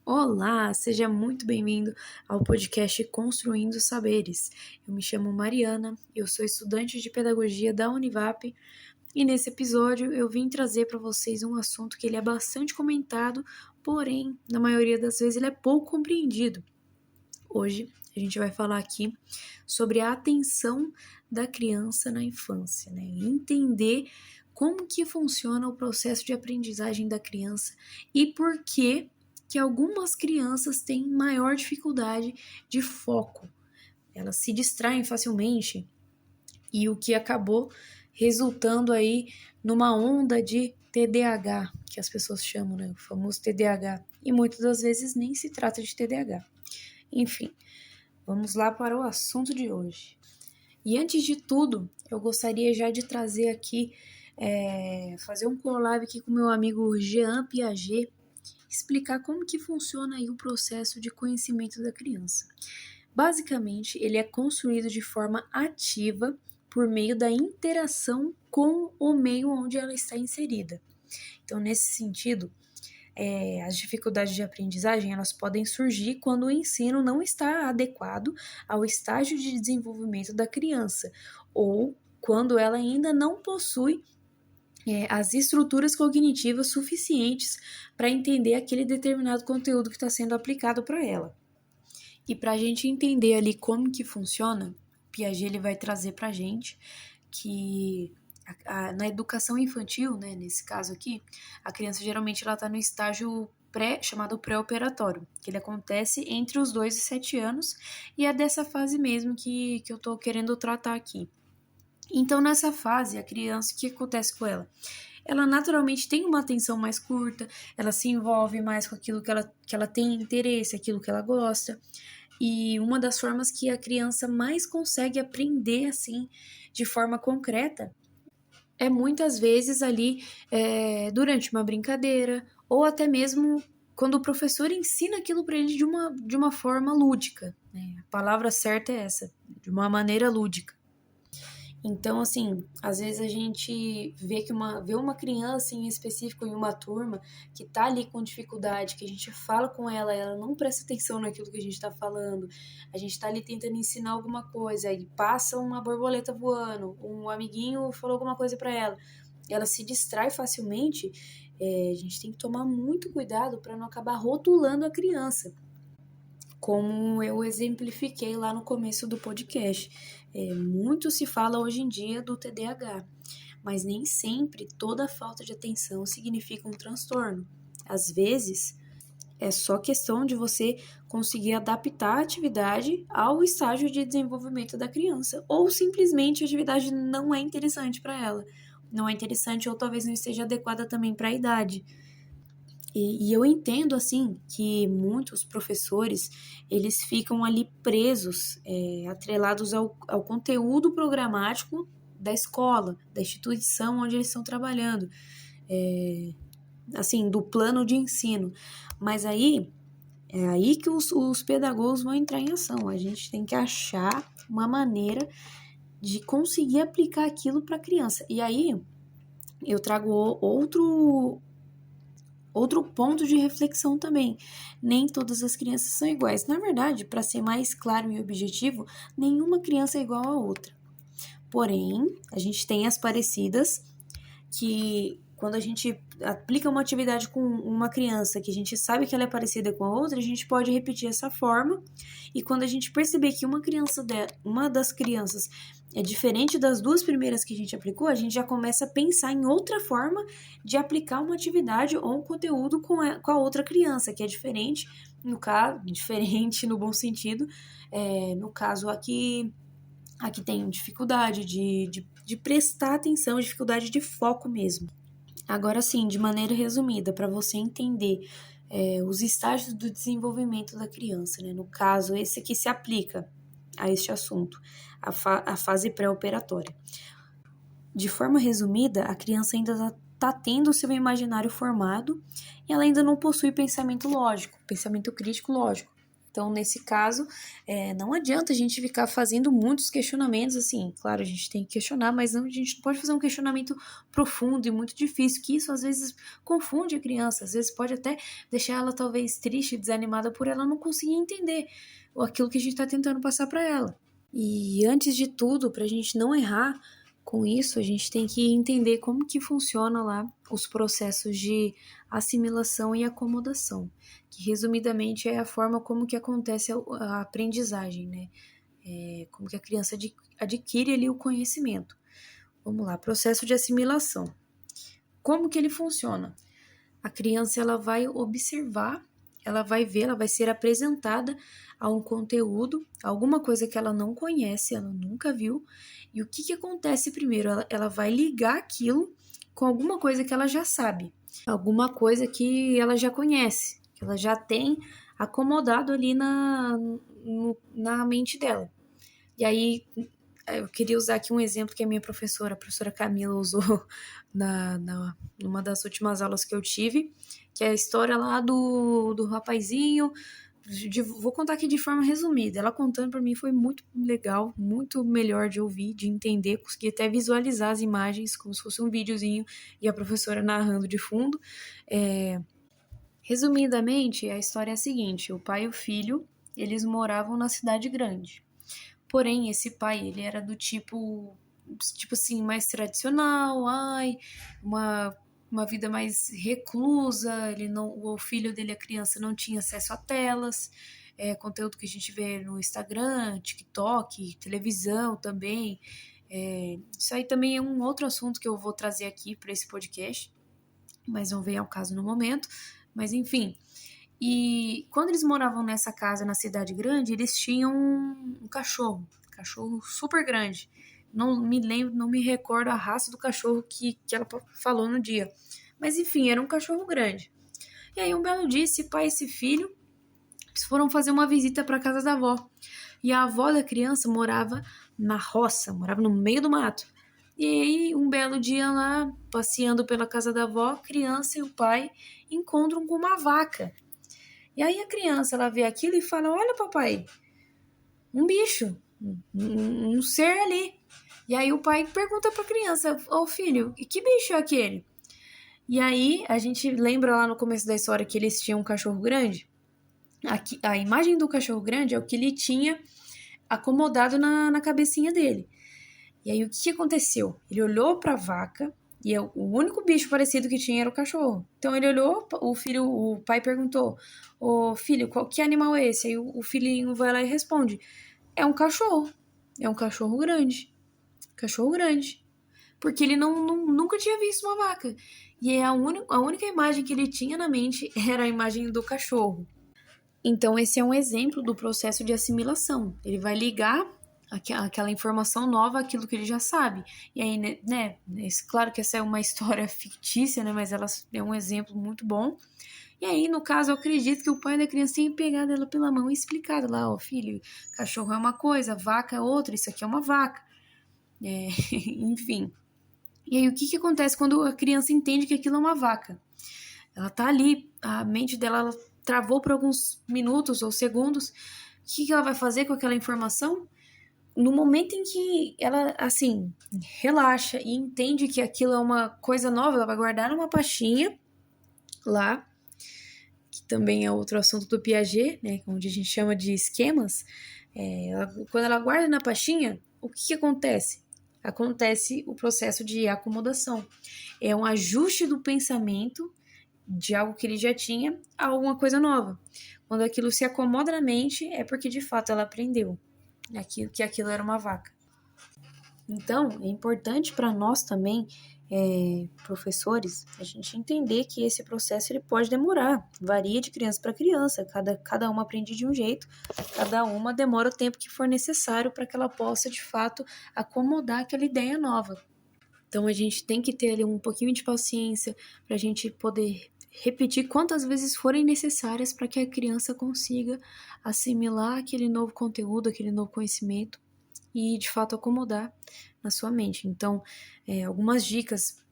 Olá, seja muito bem-vindo ao podcast Construindo Saberes. Eu me chamo Mariana, eu sou estudante de pedagogia da Univap e nesse episódio eu vim trazer para vocês um assunto que ele é bastante comentado, porém, na maioria das vezes ele é pouco compreendido. Hoje a gente vai falar aqui sobre a atenção da criança na infância, né? Entender como que funciona o processo de aprendizagem da criança e por que algumas crianças têm maior dificuldade de foco. Elas se distraem facilmente e o que acabou resultando aí numa onda de TDAH, que as pessoas chamam, né? O famoso TDAH. E muitas das vezes nem se trata de TDAH. Enfim, vamos lá para o assunto de hoje. E antes de tudo, eu gostaria já de trazer aqui, fazer um collab aqui com meu amigo Jean Piaget, explicar como que funciona aí o processo de conhecimento da criança. Basicamente, ele é construído de forma ativa por meio da interação com o meio onde ela está inserida. Então, nesse sentido, as dificuldades de aprendizagem elas podem surgir quando o ensino não está adequado ao estágio de desenvolvimento da criança ou quando ela ainda não possui as estruturas cognitivas suficientes para entender aquele determinado conteúdo que está sendo aplicado para ela. E para a gente entender ali como que funciona, Piaget ele vai trazer para a gente que na educação infantil, né, nesse caso aqui, a criança geralmente ela está no estágio chamado pré-operatório, que ele acontece entre os 2 e 7 anos, e é dessa fase mesmo que eu estou querendo tratar aqui. Então, nessa fase, a criança, o que acontece com ela? Ela naturalmente tem uma atenção mais curta, ela se envolve mais com aquilo que ela tem interesse, aquilo que ela gosta. E uma das formas que a criança mais consegue aprender, assim, de forma concreta, é muitas vezes ali durante uma brincadeira, ou até mesmo quando o professor ensina aquilo para ele de uma forma lúdica, né? A palavra certa é essa, de uma maneira lúdica. Então, assim, às vezes a gente vê uma criança em específico em uma turma que tá ali com dificuldade, que a gente fala com ela, ela não presta atenção naquilo que a gente tá falando, a gente tá ali tentando ensinar alguma coisa, e passa uma borboleta voando, um amiguinho falou alguma coisa para ela se distrai facilmente, a gente tem que tomar muito cuidado para não acabar rotulando a criança, como eu exemplifiquei lá no começo do podcast. Muito se fala hoje em dia do TDAH, mas nem sempre toda falta de atenção significa um transtorno. Às vezes, é só questão de você conseguir adaptar a atividade ao estágio de desenvolvimento da criança, ou simplesmente a atividade não é interessante para ela. Não é interessante ou talvez não esteja adequada também para a idade. E eu entendo, assim, que muitos professores, eles ficam ali presos, atrelados ao conteúdo programático da escola, da instituição onde eles estão trabalhando, assim, do plano de ensino. Mas aí, é aí que os pedagogos vão entrar em ação. A gente tem que achar uma maneira de conseguir aplicar aquilo para a criança. E aí, eu trago outro ponto de reflexão também. Nem todas as crianças são iguais. Na verdade, para ser mais claro e objetivo, nenhuma criança é igual a outra. Porém, a gente tem as parecidas que quando a gente aplica uma atividade com uma criança que a gente sabe que ela é parecida com a outra, a gente pode repetir essa forma. E quando a gente perceber que uma das crianças é diferente das duas primeiras que a gente aplicou, a gente já começa a pensar em outra forma de aplicar uma atividade ou um conteúdo com a outra criança, que é diferente, no caso, diferente no bom sentido, no caso aqui tem dificuldade de prestar atenção, dificuldade de foco mesmo. Agora sim, de maneira resumida, para você entender os estágios do desenvolvimento da criança, né? No caso, esse aqui se aplica a este assunto, a fase pré-operatória. De forma resumida, a criança ainda está tendo o seu imaginário formado e ela ainda não possui pensamento lógico, pensamento crítico lógico. Então, nesse caso, não adianta a gente ficar fazendo muitos questionamentos, assim, claro, a gente tem que questionar, mas a gente não pode fazer um questionamento profundo e muito difícil, que isso às vezes confunde a criança, às vezes pode até deixar ela talvez triste, desanimada por ela não conseguir entender aquilo que a gente está tentando passar para ela. E antes de tudo, para a gente não errar com isso, a gente tem que entender como que funciona lá os processos de assimilação e acomodação, que resumidamente é a forma como que acontece a aprendizagem, né? Como que a criança adquire ali o conhecimento. Vamos lá, processo de assimilação. Como que ele funciona? A criança ela vai observar, ela vai ver, ela vai ser apresentada a um conteúdo, alguma coisa que ela não conhece, ela nunca viu, e o que acontece primeiro? Ela vai ligar aquilo com alguma coisa que ela já sabe, alguma coisa que ela já conhece, que ela já tem acomodado ali na mente dela. E aí, eu queria usar aqui um exemplo que a minha professora, a professora Camila, usou numa das últimas aulas que eu tive, que é a história lá do rapazinho. Vou contar aqui de forma resumida. Ela contando para mim foi muito legal, muito melhor de ouvir, de entender, consegui até visualizar as imagens como se fosse um videozinho e a professora narrando de fundo. Resumidamente, a história é a seguinte: o pai e o filho, eles moravam na cidade grande. Porém, esse pai, ele era do tipo assim, mais tradicional, uma vida mais reclusa, ele não, o filho dele, a criança, não tinha acesso a telas, conteúdo que a gente vê no Instagram, TikTok, televisão também. Isso aí também é um outro assunto que eu vou trazer aqui para esse podcast, mas não vem ao caso no momento. Mas enfim, e quando eles moravam nessa casa na cidade grande, eles tinham um cachorro super grande. Não me lembro, não me recordo a raça do cachorro que ela falou no dia. Mas enfim, era um cachorro grande. E aí um belo dia, esse pai e esse filho foram fazer uma visita para casa da avó. E a avó da criança morava na roça, morava no meio do mato. E aí, um belo dia lá, passeando pela casa da avó, a criança e o pai encontram com uma vaca. E aí a criança, ela vê aquilo e fala: olha, papai, um bicho, um ser ali. E aí o pai pergunta pra criança: ô filho, que bicho é aquele? E aí a gente lembra lá no começo da história que eles tinham um cachorro grande. Aqui, a imagem do cachorro grande é o que ele tinha acomodado na cabecinha dele. E aí o que aconteceu? Ele olhou pra vaca e o único bicho parecido que tinha era o cachorro. Então ele olhou, o pai perguntou: ô filho, que animal é esse? Aí o filhinho vai lá e responde: é um cachorro. É um cachorro grande. Cachorro grande. Porque ele nunca tinha visto uma vaca. E a única imagem que ele tinha na mente era a imagem do cachorro. Então, esse é um exemplo do processo de assimilação. Ele vai ligar aquela informação nova àquilo que ele já sabe. E aí, né, claro que essa é uma história fictícia, né, mas ela é um exemplo muito bom. E aí, no caso, eu acredito que o pai da criança tenha pegado ela pela mão e explicado lá: ó, filho, cachorro é uma coisa, vaca é outra, isso aqui é uma vaca. Enfim. E aí, o que acontece quando a criança entende que aquilo é uma vaca? Ela tá ali, a mente dela ela travou por alguns minutos ou segundos. O que ela vai fazer com aquela informação? No momento em que ela, assim, relaxa e entende que aquilo é uma coisa nova, ela vai guardar numa pastinha lá, que também é outro assunto do Piaget, né, onde a gente chama de esquemas. Quando ela guarda na pastinha, o que acontece? Acontece o processo de acomodação. É um ajuste do pensamento de algo que ele já tinha a alguma coisa nova. Quando aquilo se acomoda na mente, é porque de fato ela aprendeu que aquilo era uma vaca. Então, é importante para nós também, professores, a gente entender que esse processo ele pode demorar, varia de criança para criança, cada uma aprende de um jeito, cada uma demora o tempo que for necessário para que ela possa, de fato, acomodar aquela ideia nova. Então, a gente tem que ter ali um pouquinho de paciência para a gente poder repetir quantas vezes forem necessárias para que a criança consiga assimilar aquele novo conteúdo, aquele novo conhecimento e, de fato, acomodar na sua mente. Então, algumas dicas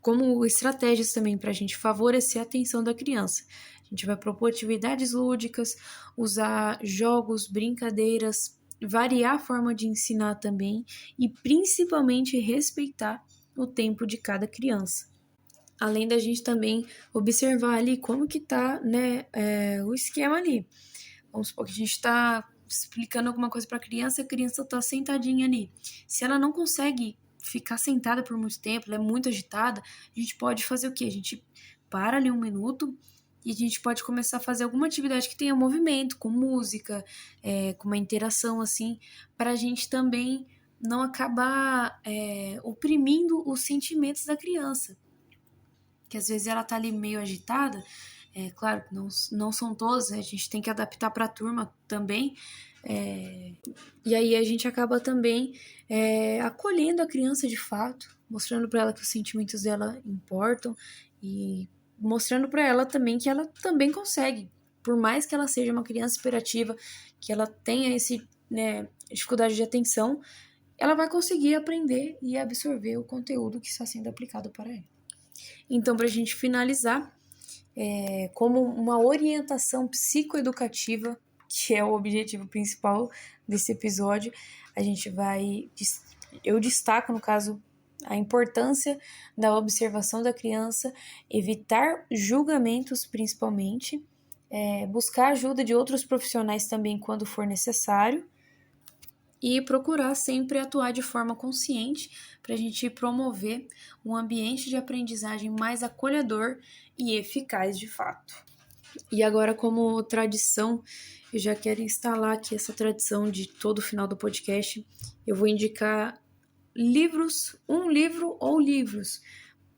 como estratégias também para a gente favorecer a atenção da criança. A gente vai propor atividades lúdicas, usar jogos, brincadeiras, variar a forma de ensinar também e principalmente respeitar o tempo de cada criança. Além da gente também observar ali como que tá, né, o esquema ali. Vamos supor que a gente está explicando alguma coisa para a criança está sentadinha ali. Se ela não consegue ficar sentada por muito tempo, ela é muito agitada, a gente pode fazer o quê? A gente para ali 1 minuto e a gente pode começar a fazer alguma atividade que tenha movimento, com música, com uma interação assim, para a gente também não acabar oprimindo os sentimentos da criança. Que às vezes ela tá ali meio agitada, claro, não são todos, né? A gente tem que adaptar para a turma também, e aí a gente acaba também acolhendo a criança de fato, mostrando para ela que os sentimentos dela importam e mostrando para ela também que ela também consegue, por mais que ela seja uma criança hiperativa, que ela tenha dificuldade de atenção, ela vai conseguir aprender e absorver o conteúdo que está sendo aplicado para ela. Então, para a gente finalizar, como uma orientação psicoeducativa, que é o objetivo principal desse episódio, eu destaco, no caso, a importância da observação da criança, evitar julgamentos principalmente, buscar ajuda de outros profissionais também quando for necessário, e procurar sempre atuar de forma consciente para a gente promover um ambiente de aprendizagem mais acolhedor e eficaz de fato. E agora, como tradição, eu já quero instalar aqui essa tradição de todo final do podcast. Eu vou indicar livros, um livro ou livros,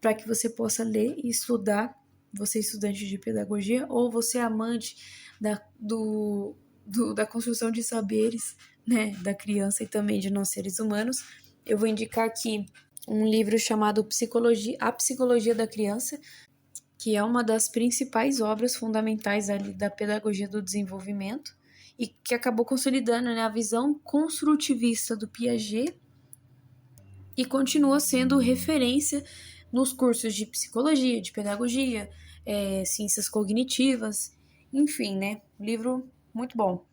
para que você possa ler e estudar, você estudante de pedagogia ou você amante da construção de saberes, né, da criança e também de nós seres humanos. Eu vou indicar aqui um livro chamado A Psicologia da Criança, que é uma das principais obras fundamentais ali da pedagogia do desenvolvimento e que acabou consolidando, né, a visão construtivista do Piaget e continua sendo referência nos cursos de psicologia, de pedagogia, ciências cognitivas, enfim, né, livro muito bom.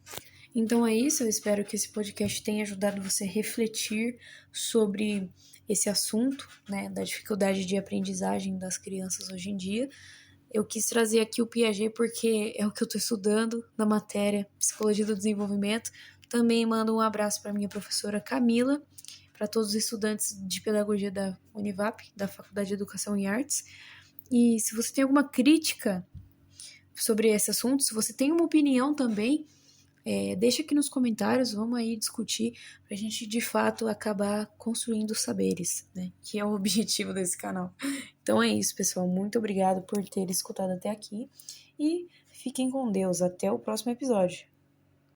Então é isso, eu espero que esse podcast tenha ajudado você a refletir sobre esse assunto, né, da dificuldade de aprendizagem das crianças hoje em dia. Eu quis trazer aqui o Piaget porque é o que eu estou estudando na matéria Psicologia do Desenvolvimento. Também mando um abraço para minha professora Camila, para todos os estudantes de pedagogia da Univap, da Faculdade de Educação e Artes. E se você tem alguma crítica sobre esse assunto, se você tem uma opinião também, deixa aqui nos comentários, vamos aí discutir para a gente de fato acabar construindo saberes, né? Que é o objetivo desse canal. Então é isso, pessoal. Muito obrigado por ter escutado até aqui e fiquem com Deus. Até o próximo episódio.